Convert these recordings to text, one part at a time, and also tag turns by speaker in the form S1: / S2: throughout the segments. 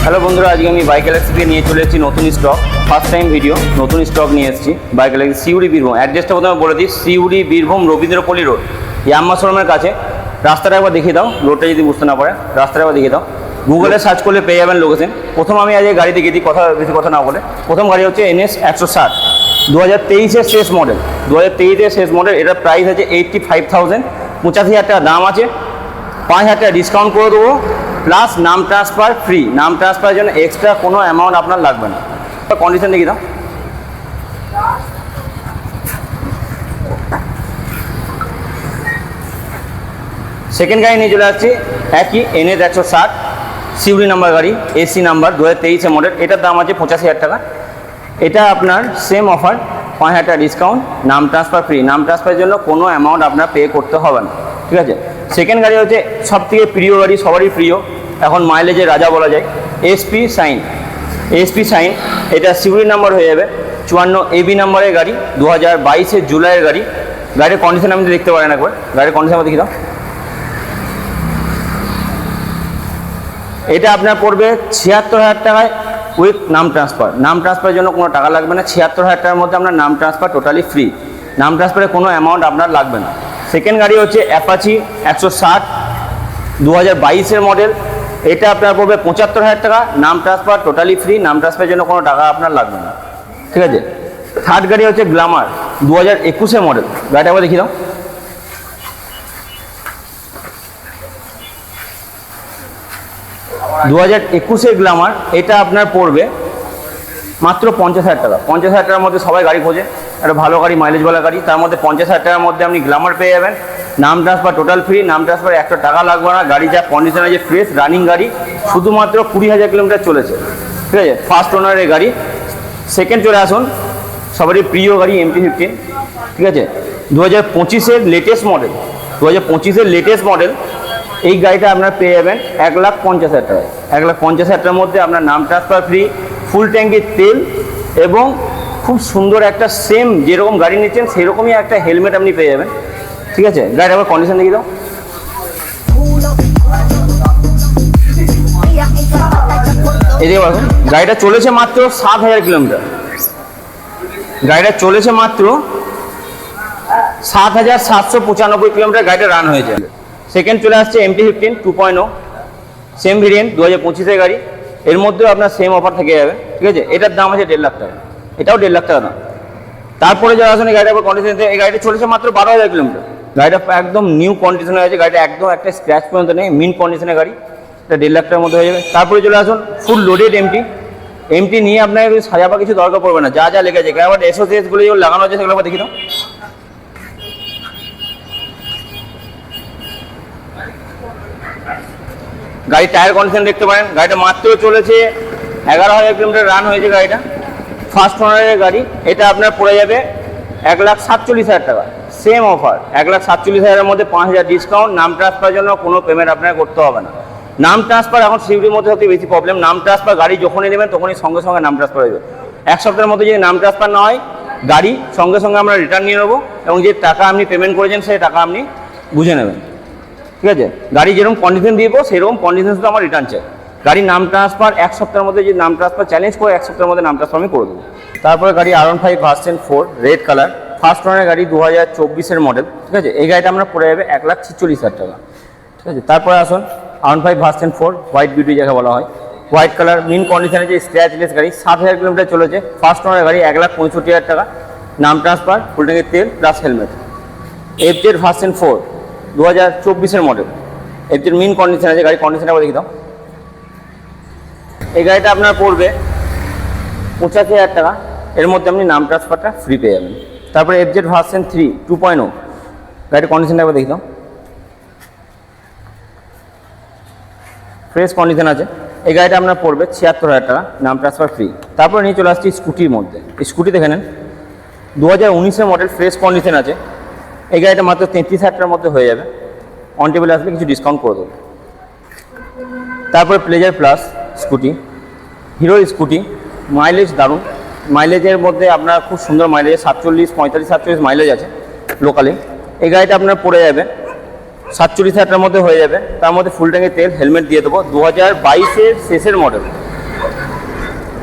S1: Hello বন্ধুরা, আজকে আমি বাইক গ্যালাক্সি থেকে নিয়ে চলে এসেছি নতুন স্টক। ফার্স্ট টাইম ভিডিও, নতুন স্টক নিয়ে এসেছি বাইক গ্যালাক্সি সিউড়ি বীরভূম। অ্যাড্রেসটা প্রথমে বলে দিই, সিউড়ি বীরভূম রবীন্দ্রপল্লী রোড, ইয়াম্মা শোরুমের কাছে। রাস্তাটা একবার দেখিয়ে দাও, রোডটা যদি বুঝতে না পারে রাস্তাটা একবার দেখিয়ে দাও। গুগলে সার্চ করলে পেয়ে যাবেন লোকেশন। প্রথম আমি আজকে গাড়ি দেখিয়ে দিই, বেশি কথা না বলে। প্রথম গাড়ি হচ্ছে NS 160, 2023-এর শেষ মডেল। 2023-এর শেষ মডেল। এটার প্রাইস আছে 85,000, 85,000 টাকা দাম আছে। 5,000 টাকা ডিসকাউন্ট করে দেবো, প্লাস নাম ট্রান্সফার ফ্রি। নাম ট্রান্সফারের জন্য এক্সট্রা কোনো অ্যামাউন্ট আপনার লাগবে না। কন্ডিশন দেখি দাও। সেকেন্ড গাড়ি নিয়ে চলে যাচ্ছি, একই NS 160 সিউড়ি নাম্বার গাড়ি, AC নাম্বার, 2023-এর মডেল। এটার দাম আছে 85,000 টাকা। এটা আপনার সেম অফার, 5,000 টাকা ডিসকাউন্ট, নাম ট্রান্সফার ফ্রি। নাম ট্রান্সফারের জন্য কোনো অ্যামাউন্ট আপনার পে করতে হবে না, ঠিক আছে। সেকেন্ড গাড়ি হচ্ছে সবথেকে প্রিয় গাড়ি, সবারই প্রিয়, এখন মাইলেজের রাজা বলা যায়, SP শাইন। SP শাইন, এটা সিউড়ি নাম্বার হয়ে যাবে, 54 AB নাম্বারের গাড়ি, 2022-এর জুলাইয়ের গাড়ি। গাড়ির কন্ডিশন আপনি দেখতে পারেন একবার, গাড়ির কন্ডিশন দেখি দাও। এটা আপনার পড়বে 76,000 টাকায় উইথ নাম ট্রান্সফার। নাম ট্রান্সফারের জন্য কোনো টাকা লাগবে না। 76,000 টাকার মধ্যে আপনার নাম ট্রান্সফার টোটালি ফ্রি। নাম ট্রান্সফারে কোনো অ্যামাউন্ট আপনার লাগবে না। সেকেন্ড গাড়ি হচ্ছে অ্যাপাচি 160, 2022-এর মডেল। এটা আপনার পড়বে 75,000 টাকা, নাম ট্রান্সফার টোটালি ফ্রি। নাম ট্রান্সফারের জন্য কোনো টাকা আপনার লাগবে না, ঠিক আছে। থার্ড গাড়ি হচ্ছে গ্ল্যামার, 2021-এর মডেল। গাড়িটা একবার দেখিয়ে দাও। দু 2021-এর গ্ল্যামার। এটা আপনার পড়বে মাত্র 50,000 টাকা। 50,000 টাকার মধ্যে সবাই গাড়ি খোঁজে, একটা ভালো গাড়ি, মাইলেজওয়ালা গাড়ি। তার মধ্যে 50,000 টাকার মধ্যে আপনি গ্ল্যামার পেয়ে যাবেন। নাম ট্রান্সফার টোটাল ফ্রি। নাম ট্রান্সফারে একটা টাকা লাগবে না। গাড়ি যা কন্ডিশন আছে ফ্রেশ রানিং গাড়ি, শুধুমাত্র 20,000 কিলোমিটার চলেছে, ঠিক আছে। ফার্স্ট ওনারের গাড়ি। সেকেন্ড চলে আসুন, সবারই প্রিয় গাড়ি MT-15, ঠিক আছে। 2025-এর লেটেস্ট মডেল, 2025-এর লেটেস্ট মডেল। এই গাড়িটা আপনার পেয়ে যাবেন 1,50,000 টাকায়। 1,50,000 টাকার মধ্যে আপনার নাম ট্রান্সফার ফ্রি, ফুল ট্যাঙ্কির তেল, এবং খুব সুন্দর একটা সেম যেরকম গাড়ি নিচ্ছেন সেরকমই একটা হেলমেট আপনি পেয়ে যাবেন, ঠিক আছে। গাড়ির আবার কন্ডিশন দেখি দাও। এদিকে বলুন, গাড়িটা চলেছে মাত্র 7,000 কিলোমিটার। গাড়িটা চলেছে মাত্র 7,795 কিলোমিটার গাড়িটা রান হয়েছে। সেকেন্ড চলে আসছে MT-15 2.0, সেম ভেরিয়েন্ট, 2025-এর গাড়ি। এর মধ্যেও আপনার সেম অফার থেকে যাবে, ঠিক আছে। এটার দাম আছে 1.5 লাখ টাকা, এটাও 1.5 লাখ টাকা দাম। তারপরে যারা আসেন এই গাড়িটা কন্ডিশন, এই গাড়িটা চলেছে মাত্র 12,000 কিলোমিটার। গাড়িটা একদম নিউ কন্ডিশনে আছে, গাড়িটা একদম একটা স্ক্র্যাচ পর্যন্ত নেই, মিন কন্ডিশনের গাড়ি। এটা 1.5 লাখ টাকার মধ্যে হয়ে যাবে। তারপরে চলে আসুন ফুল লোডেড MT নিয়ে আপনাকে সাজাবার কিছু দরকার পড়বে না, যা যা লেগেছে। আবার SOCSগুলো যেগুলো লাগানো আছে সেগুলো আবার দেখি দাও। গাড়ির টায়ার কন্ডিশন দেখতে পারেন। গাড়িটা মাত্র চলেছে 11,000 কিলোমিটার রান হয়েছে গাড়িটা। ফার্স্ট ওনারের গাড়ি। এটা আপনার পড়ে যাবে 1,47,000 টাকা, সেম অফার। 1,47,000-এর মধ্যে 5,000 ডিসকাউন্ট। নাম ট্রান্সফারের জন্য কোনো পেমেন্ট আপনাকে করতে হবে না। নাম ট্রান্সফার এখন সিউড়ির মধ্যে সবথেকে বেশি প্রবলেম। নাম ট্রান্সফার গাড়ি যখনই নেবেন তখনই সঙ্গে সঙ্গে নাম ট্রান্সফার হয়ে যাবে। এক সপ্তাহের মধ্যে যদি নাম ট্রান্সফার না হয়, গাড়ি সঙ্গে সঙ্গে আমরা রিটার্ন নিয়ে নেবো, এবং যে টাকা আপনি পেমেন্ট করেছেন সেই টাকা আপনি বুঝে নেবেন, ঠিক আছে। গাড়ি যেরকম কন্ডিশন দিব সেরকম কন্ডিশন শুধু আমার রিটার্ন চাই। গাড়ির নাম ট্রান্সফার এক সপ্তাহের মধ্যে, যে নাম ট্রান্সফার চ্যালেঞ্জ করে 1 সপ্তাহের মধ্যে নাম ট্রান্সফার আমি করে দেবো। তারপরে গাড়ি R15 version 4 red colour, first ওনারের গাড়ি, 2024-এর মডেল, ঠিক আছে। এই গাড়িটা আমরা পড়ে যাবে 1,46,000 টাকা, ঠিক আছে। তারপরে আসুন R15 ভার্সন 4 হোয়াইট বিউটি যাকে বলা হয়, হোয়াইট কালার, মিন কন্ডিশনে যে স্ক্র্যাচলেস গাড়ি, 7,000 কিলোমিটার চলেছে। ফার্স্ট ওনারের গাড়ি, 1,65,000 টাকা, নাম ট্রান্সফার, ফুল ট্যাঙ্কের তেল প্লাস হেলমেট। FZ ভার্সন 4 2024-এর মডেল। এর মিন কন্ডিশন আছে, গাড়ি কন্ডিশন আবার দেখি দাও। এই গাড়িটা আপনার পড়বে 85,000 টাকা। এর মধ্যে আপনি নাম ট্রান্সফারটা ফ্রি পেয়ে যাবেন। তারপরে FZ ভার্সন 3 2.0, গাড়ির কন্ডিশনটা আবার দেখি দাও। ফ্রেশ কন্ডিশন আছে। এই গাড়িটা আপনার পড়বে 76,000 টাকা, নাম ট্রান্সফার ফ্রি। তারপরে নিয়ে চলে আসছি স্কুটির মধ্যে। এই স্কুটি দেখে নেন, 2019-এর মডেল, ফ্রেশ কন্ডিশন আছে। এই গাড়িটা মাত্র 33,000 টাকার মধ্যে হয়ে যাবে। অন টেবিল আসলে কিছু ডিসকাউন্ট করে দেবো। তারপরে প্লেজার প্লাস স্কুটি, হিরোর স্কুটি, মাইলেজ দারুণ। মাইলেজের মধ্যে আপনার খুব সুন্দর মাইলেজ, 47 মাইলেজ আছে লোকালে। এই গাড়িটা আপনার পড়ে যাবে 47,000 টাকার মধ্যে হয়ে যাবে। তার মধ্যে ফুল ট্যাঙ্কের তেল, হেলমেট দিয়ে দেবো। 2022-এর শেষের মডেল।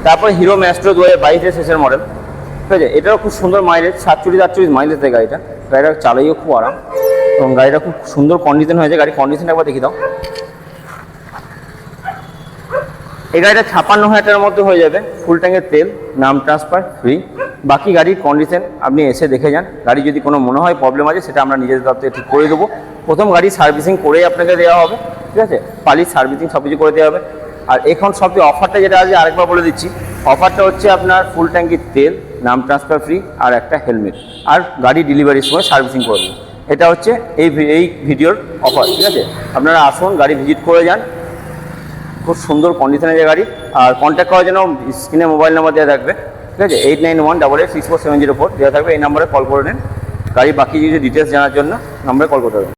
S1: তারপরে হিরো ম্যাস্ট্রো 2022-এর শেষের মডেল, ঠিক আছে। এটাও খুব সুন্দর মাইলেজ, 47-48 মাইলেজ দেয় গাড়িটা। গাড়িটা চালাইও খুব আরাম এবং গাড়িটা খুব সুন্দর কন্ডিশন হয়েছে। গাড়ির কন্ডিশনটা একবার দেখি দাও। এই গাড়িটা 56,000 টাকার মধ্যে হয়ে যাবে, ফুল ট্যাঙ্কের তেল, নাম ট্রান্সফার ফ্রি। বাকি গাড়ির কন্ডিশন আপনি এসে দেখে যান। গাড়ি যদি কোনো মনে হয় প্রবলেম আছে, সেটা আমরা নিজেদের তরফ থেকে ঠিক করে দেবো। প্রথম গাড়ি সার্ভিসিং করেই আপনাকে দেওয়া হবে, ঠিক আছে। পালিশ সার্ভিসিং সব কিছু করে দেওয়া হবে। আর এখন সবচেয়ে অফারটা যেটা আছে আরেকবার বলে দিচ্ছি। অফারটা হচ্ছে আপনার ফুল ট্যাঙ্কির তেল, নাম ট্রান্সফার ফ্রি, আর একটা হেলমেট, আর গাড়ি ডেলিভারির সময় সার্ভিসিং করবেন। এটা হচ্ছে এই ভিডিওর অফার, ঠিক আছে। আপনারা আসুন, গাড়ি ভিজিট করে যান। খুব সুন্দর কন্ডিশনের যে গাড়ি। আর কন্ট্যাক্ট করার জন্য স্ক্রিনে মোবাইল নাম্বার দেওয়া থাকবে, ঠিক আছে। 8918864704 দেওয়া থাকবে। এই নাম্বারে কল করে নেন। গাড়ি বাকি কিছু ডিটেলস জানার জন্য নাম্বারে কল করতে হবে।